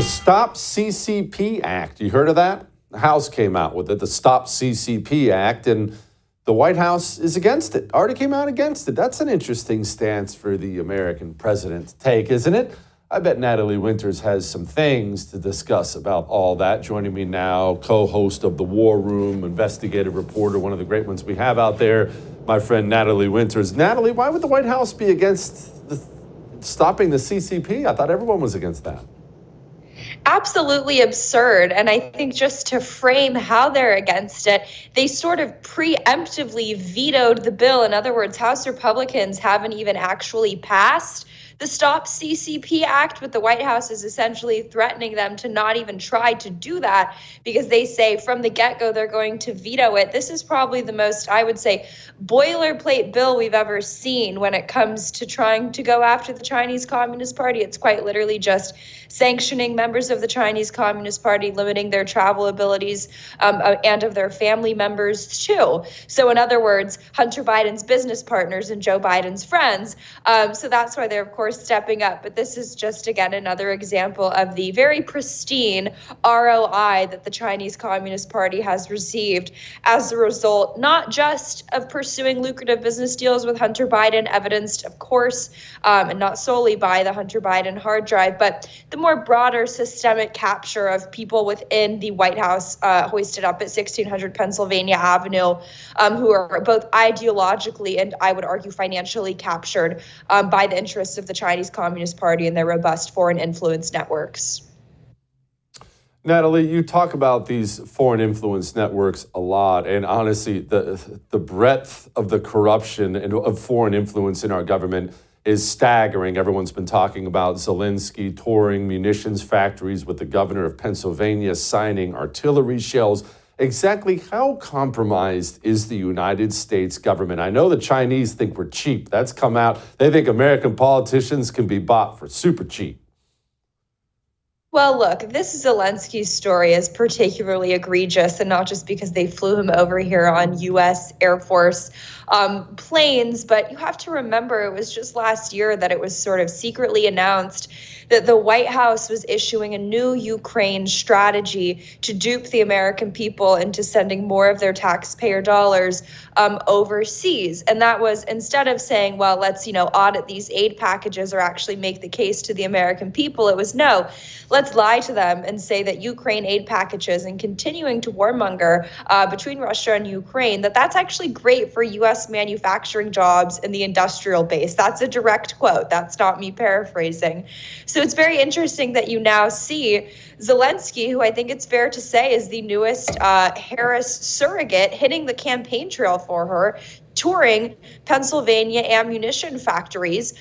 The Stop CCP Act. You heard of that? The House came out with it, the Stop CCP Act, and the White House is against it. Already came out against it. That's an interesting stance for the American president to take, isn't it? I bet Natalie Winters has some things to discuss about all that. Joining me now, co-host of The War Room, investigative reporter, one of the great ones we have out there, my friend Natalie Winters. Natalie, why would the White House be against stopping the CCP? I thought everyone was against that. Absolutely absurd. And I think just to frame how they're against it, they sort of preemptively vetoed the bill. In other words, House Republicans haven't even actually passed the Stop CCP Act, but the White House is essentially threatening them to not even try to do that because they say from the get-go they're going to veto it. This is probably the most, I would say, boilerplate bill we've ever seen when it comes to trying to go after the Chinese Communist Party. It's quite literally just sanctioning members of the Chinese Communist Party, limiting their travel abilities and of their family members too. So in other words, Hunter Biden's business partners and Joe Biden's friends. So that's why they're, of course, stepping up. But this is just, again, another example of the very pristine ROI that the Chinese Communist Party has received as a result, not just of pursuing lucrative business deals with Hunter Biden, evidenced, of course, and not solely by the Hunter Biden hard drive, but the more broader systemic capture of people within the White House hoisted up at 1600 Pennsylvania Avenue, who are both ideologically and I would argue financially captured by the interests of the Chinese Communist Party and their robust foreign influence networks. Natalie, you talk about these foreign influence networks a lot, and honestly, the breadth of the corruption and of foreign influence in our government is staggering. Everyone's been talking about Zelensky touring munitions factories with the governor of Pennsylvania signing artillery shells. Exactly how compromised is the United States government? I know the Chinese think we're cheap. That's come out. They think American politicians can be bought for super cheap. Well, look, this Zelensky story is particularly egregious, and not just because they flew him over here on U.S. Air Force planes, but you have to remember it was just last year that it was sort of secretly announced that the White House was issuing a new Ukraine strategy to dupe the American people into sending more of their taxpayer dollars overseas. And that was, instead of saying, well, let's, audit these aid packages or actually make the case to the American people, it was no, let's lie to them and say that Ukraine aid packages and continuing to warmonger between Russia and Ukraine, that's actually great for U.S. manufacturing jobs in the industrial base. That's a direct quote. That's not me paraphrasing. So it's very interesting that you now see Zelensky, who I think it's fair to say is the newest Harris surrogate, hitting the campaign trail for her, touring Pennsylvania ammunition factories,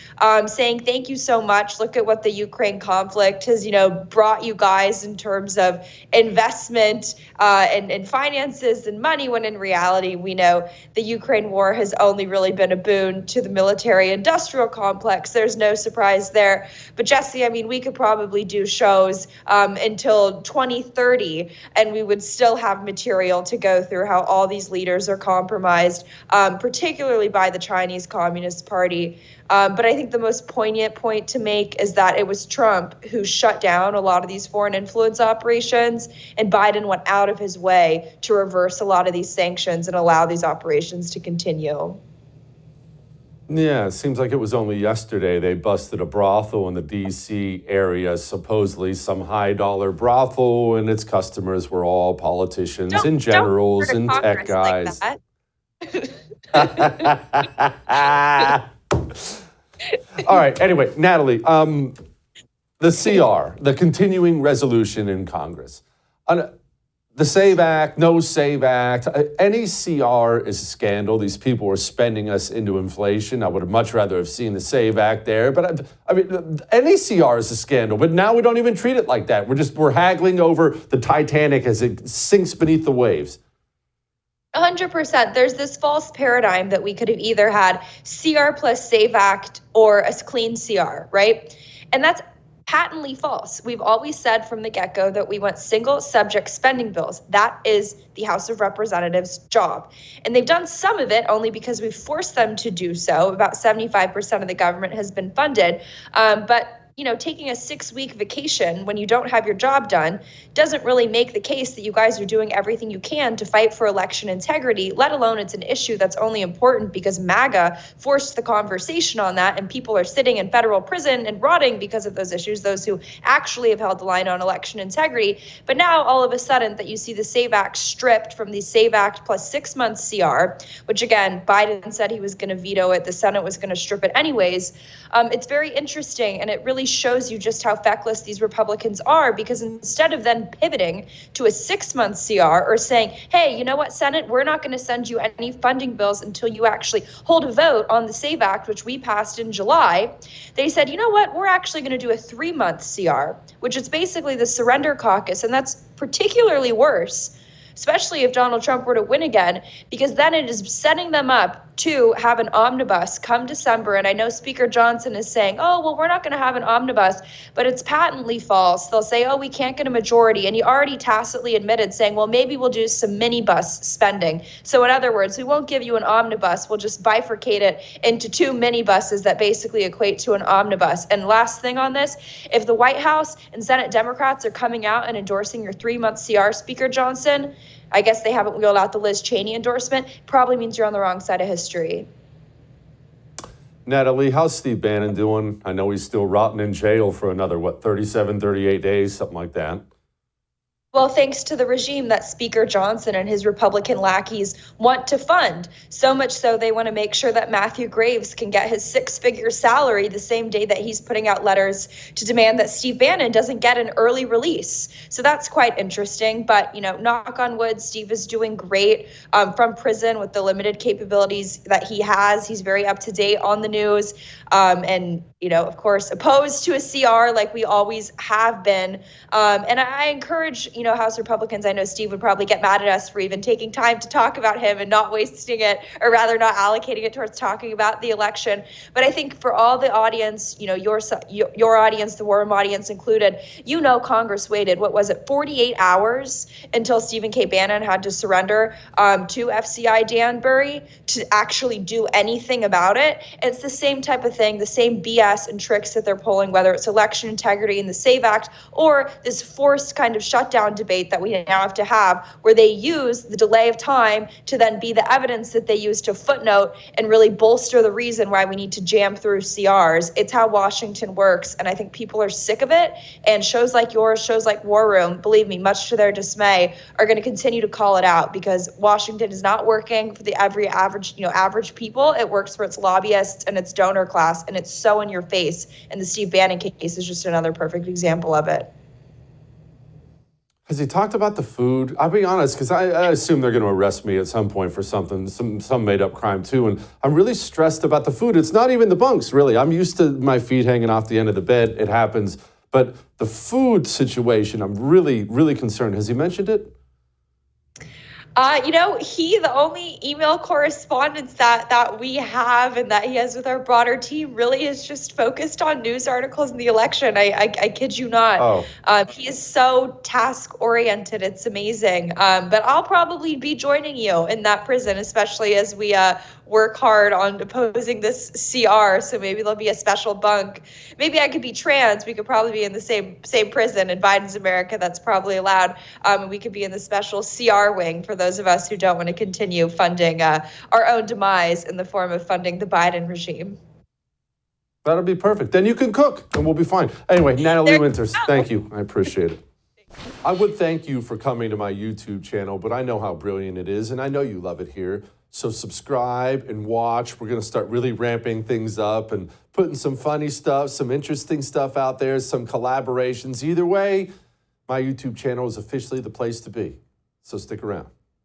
saying, thank you so much. Look at what the Ukraine conflict has, brought you guys in terms of investment and finances and money, when in reality, we know the Ukraine war has only really been a boon to the military industrial complex. There's no surprise there. But Jesse, we could probably do shows until 2030, and we would still have material to go through how all these leaders are compromised, particularly by the Chinese Communist Party. But I think the most poignant point to make is that it was Trump who shut down a lot of these foreign influence operations, and Biden went out of his way to reverse a lot of these sanctions and allow these operations to continue. Yeah, it seems like it was only yesterday they busted a brothel in the D.C. area, supposedly some high-dollar brothel, and its customers were all politicians and generals and tech guys. Like All right, anyway, Natalie, the CR, the continuing resolution in Congress. The SAVE Act, no SAVE Act, any CR is a scandal. These people are spending us into inflation. I would have much rather have seen the SAVE Act there. But any CR is a scandal. But now we don't even treat it like that. We're haggling over the Titanic as it sinks beneath the waves. 100%. There's this false paradigm that we could have either had CR plus SAVE Act or a clean CR, right? And that's patently false. We've always said from the get-go that we want single subject spending bills. That is the House of Representatives' job. And they've done some of it only because we've forced them to do so. About 75% of the government has been funded. But taking a 6-week vacation when you don't have your job done doesn't really make the case that you guys are doing everything you can to fight for election integrity, let alone it's an issue that's only important because MAGA forced the conversation on that, and people are sitting in federal prison and rotting because of those issues, those who actually have held the line on election integrity. But now all of a sudden that you see the SAVE Act stripped from the SAVE Act plus 6 months CR, which again, Biden said he was going to veto it. The Senate was going to strip it anyways. It's very interesting, and it really shows you just how feckless these Republicans are, because instead of then pivoting to a 6-month CR or saying, hey, you know what, Senate, we're not going to send you any funding bills until you actually hold a vote on the SAVE Act, which we passed in July, they said, you know what, we're actually going to do a 3-month CR, which is basically the surrender caucus, and that's particularly worse, especially if Donald Trump were to win again, because then it is setting them up to have an omnibus come December. And I know Speaker Johnson is saying, oh, well, we're not going to have an omnibus, but it's patently false. They'll say, oh, we can't get a majority. And he already tacitly admitted saying, well, maybe we'll do some minibus spending. So in other words, we won't give you an omnibus. We'll just bifurcate it into 2 minibuses that basically equate to an omnibus. And last thing on this, if the White House and Senate Democrats are coming out and endorsing your 3-month CR, Speaker Johnson, I guess they haven't wheeled out the Liz Cheney endorsement, probably means you're on the wrong side of history. Natalie, how's Steve Bannon doing? I know he's still rotting in jail for another, 37, 38 days, something like that. Well, thanks to the regime that Speaker Johnson and his Republican lackeys want to fund, so much so they want to make sure that Matthew Graves can get his 6-figure salary the same day that he's putting out letters to demand that Steve Bannon doesn't get an early release. So that's quite interesting. But, knock on wood, Steve is doing great from prison with the limited capabilities that he has. He's very up to date on the news and, of course, opposed to a CR like we always have been. And I encourage, House Republicans, I know Steve would probably get mad at us for even taking time to talk about him and not wasting it, or rather not allocating it towards talking about the election. But I think for all the audience, your audience, the War Room audience included, Congress waited, 48 hours until Stephen K. Bannon had to surrender to FCI Danbury to actually do anything about it. It's the same type of thing, the same BS and tricks that they're pulling, whether it's election integrity in the SAVE Act or this forced kind of shutdown debate that we now have to have, where they use the delay of time to then be the evidence that they use to footnote and really bolster the reason why we need to jam through CRs. It's how Washington works, and I think people are sick of it, and shows like yours, shows like War Room, believe me, much to their dismay, are going to continue to call it out, because Washington is not working for the average people. It works for its lobbyists and its donor class, and it's so in your face, and the Steve Bannon case is just another perfect example of it. Has he talked about the food? I'll be honest, because I assume they're going to arrest me at some point for something, some made-up crime too, and I'm really stressed about the food. It's not even the bunks, really. I'm used to my feet hanging off the end of the bed. It happens. But the food situation, I'm really, really concerned. Has he mentioned it? The only email correspondence that we have and that he has with our broader team really is just focused on news articles in the election. I kid you not. Oh. He is so task oriented. It's amazing. But I'll probably be joining you in that prison, especially as we work hard on opposing this CR. So maybe there'll be a special bunk. Maybe I could be trans. We could probably be in the same prison. In Biden's America, that's probably allowed. And we could be in the special CR wing for those of us who don't want to continue funding our own demise in the form of funding the Biden regime. That'll be perfect. Then you can cook and we'll be fine. Anyway, Natalie Winters, thank you. I appreciate it. I would thank you for coming to my YouTube channel, but I know how brilliant it is, and I know you love it here. So subscribe and watch. We're going to start really ramping things up and putting some funny stuff, some interesting stuff out there, some collaborations. Either way, my YouTube channel is officially the place to be. So stick around.